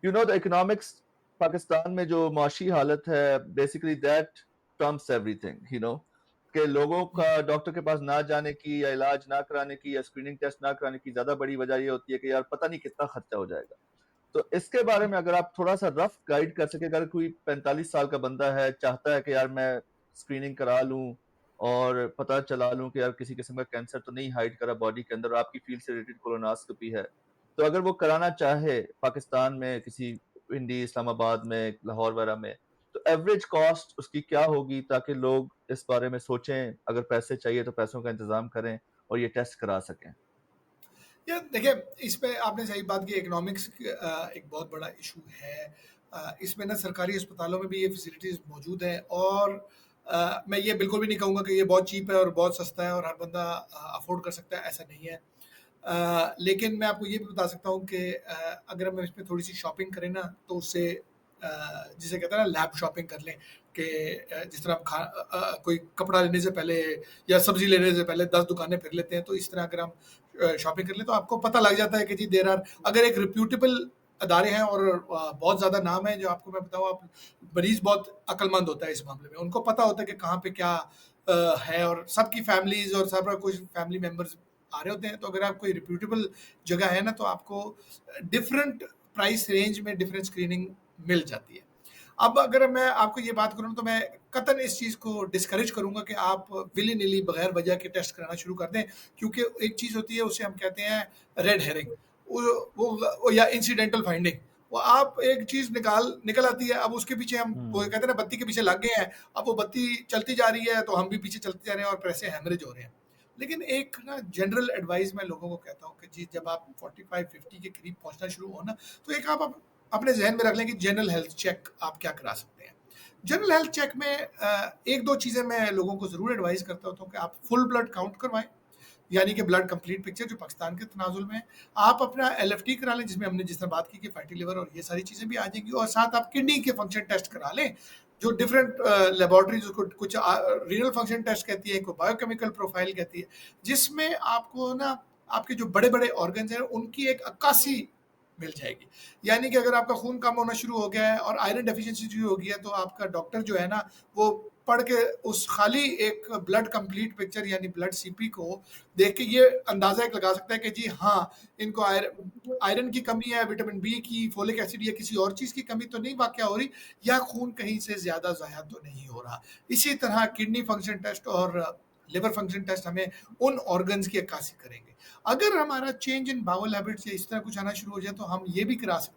You know, the economics Pakistan میں جو معاشی حالت ہے basically that Trump's every thing کہ لوگوں کا ڈاکٹر کے پاس نہ جانے کی یا علاج نہ کرانے کی یا اسکریننگ ٹیسٹ نہ کرانے کی زیادہ بڑی وجہ یہ ہوتی ہے کہ یار پتہ نہیں کتنا خرچہ ہو جائے گا. تو اس کے بارے میں اگر آپ تھوڑا سا رف گائیڈ کر سکے, اگر کوئی 45 سال کا بندہ ہے چاہتا ہے کہ یار میں اسکریننگ کرا لوں اور پتہ چلا لوں کہ یار کسی قسم کا کینسر تو نہیں ہائڈ کرا باڈی کے اندر, اور آپ کی فیلڈ سے ریلیٹڈ کولوناسکوپی ہے, تو اگر وہ کرانا چاہے پاکستان میں کسی پنڈی, اسلام آباد میں, لاہور وغیرہ میں, تو ایوریج کاسٹ اس کی کیا ہوگی تاکہ لوگ اس بارے میں سوچیں, اگر پیسے چاہیے تو پیسوں کا انتظام کریں اور یہ ٹیسٹ کرا سکیں. یا دیکھیں, اس پہ آپ نے صحیح بات کی, اکنامکس ایک بہت بڑا ایشو ہے. اس میں نا سرکاری اسپتالوں میں بھی یہ فیسلٹیز موجود ہیں, اور میں یہ بالکل بھی نہیں کہوں گا کہ یہ بہت چیپ ہے اور بہت سستا ہے اور ہر بندہ افورڈ کر سکتا ہے, ایسا نہیں ہے. لیکن میں آپ کو یہ بھی بتا سکتا ہوں کہ اگر ہم اس میں تھوڑی سی شاپنگ کریں نا تو اس سے جسے کہتے ہیں نا لیب شاپنگ کر لیں, کہ جس طرح ہم کوئی کپڑا لینے سے پہلے یا سبزی لینے سے پہلے 10 دکانیں پھر لیتے ہیں, تو اس طرح اگر ہم شاپنگ کر لیں تو آپ کو پتہ لگ جاتا ہے کہ جی دیر آر, اگر ایک ریپیوٹیبل ادارے ہیں اور بہت زیادہ نام ہے, جو آپ کو میں بتاؤں, آپ مریض بہت عقل مند ہوتا ہے اس معاملے میں, ان کو پتہ ہوتا ہے کہ کہاں پہ کیا ہے, اور سب کی فیملیز اور سب کچھ فیملی ممبرز آ رہے ہوتے ہیں. تو اگر آپ کوئی ریپیوٹیبل جگہ ہے نا تو آپ کو ڈفرینٹ پرائس رینج میں ڈفرینٹ اسکریننگ مل جاتی ہے. اب اگر میں آپ کو یہ بات کروں تو میں قطعاً اس چیز کو ڈسکریج کروں گا کہ آپ ولی نلی بغیر وجہ کے ٹیسٹ کرانا شروع کر دیں, کیونکہ ایک چیز ہوتی ہے اسے ہم کہتے ہیں ریڈ ہیرنگ, وہ یا انسیڈنٹل فائنڈنگ. وہ آپ ایک چیز نکل آتی ہے, اب اس کے پیچھے ہم وہ کہتے ہیں نا بتی کے پیچھے لگ گئے ہیں, اب وہ بتی چلتی جا رہی ہے تو ہم بھی پیچھے چلتے جا رہے ہیں اور پیسے ہیمریج ہو رہے ہیں. لیکن ایک نا جنرل ایڈوائز میں لوگوں کو کہتا ہوں کہ جی جب آپ 45-50 کے قریب پہنچنا شروع ہو نا, تو ایک آپ اپنے ذہن میں رکھ لیں کہ جنرل ہیلتھ چیک آپ کیا کرا سکتے ہیں. جنرل ہیلتھ چیک میں ایک دو چیزیں میں لوگوں کو ضرور ایڈوائز کرتا ہوتا ہوں کہ آپ فل بلڈ کاؤنٹ کروائیں, یعنی کہ بلڈ کمپلیٹ پکچر جو پاکستان کے تناظر میں ہے. آپ اپنا ایل ایف ٹی کرا لیں, جس میں ہم نے جس طرح بات کی کہ فیٹی لیور اور یہ ساری چیزیں بھی آ جائیں گی, اور ساتھ آپ کڈنی کے فنکشن ٹیسٹ کرا لیں, جو ڈفرینٹ لیبارٹریز کو کچھ رینل فنکشن ٹیسٹ کہتی ہے, کوئی بایو کیمیکل پروفائل کہتی ہے, جس میں آپ کو نا آپ کے جو بڑے بڑے آرگنز ہیں ان کی ایک عکاسی مل جائے گی. یعنی کہ اگر آپ کا خون کم ہونا شروع ہو گیا ہے اور آئرن ڈیفیشنسی شروع ہو گیا ہے, تو آپ کا ڈاکٹر جو ہے نا وہ پڑھ کے اس خالی ایک بلڈ کمپلیٹ پکچر یعنی بلڈ سی پی کو دیکھ کے یہ اندازہ ایک لگا سکتا ہے کہ جی ہاں ان کو آئرن کی کمی ہے, وٹامن بی کی, فولک ایسڈ یا کسی اور چیز کی کمی تو نہیں واقع ہو رہی, یا خون کہیں سے زیادہ ضائع تو نہیں ہو رہا. اسی طرح کڈنی فنکشن ٹیسٹ اور لیور فنکشن ٹیسٹ ہمیں ان آرگنز کی عکاسی کریں گے. اگر ہمارا چینج ان باول ہیبٹس یا اس طرح کچھ آنا شروع ہو جائے تو ہم یہ بھی کرا سکتے ہیں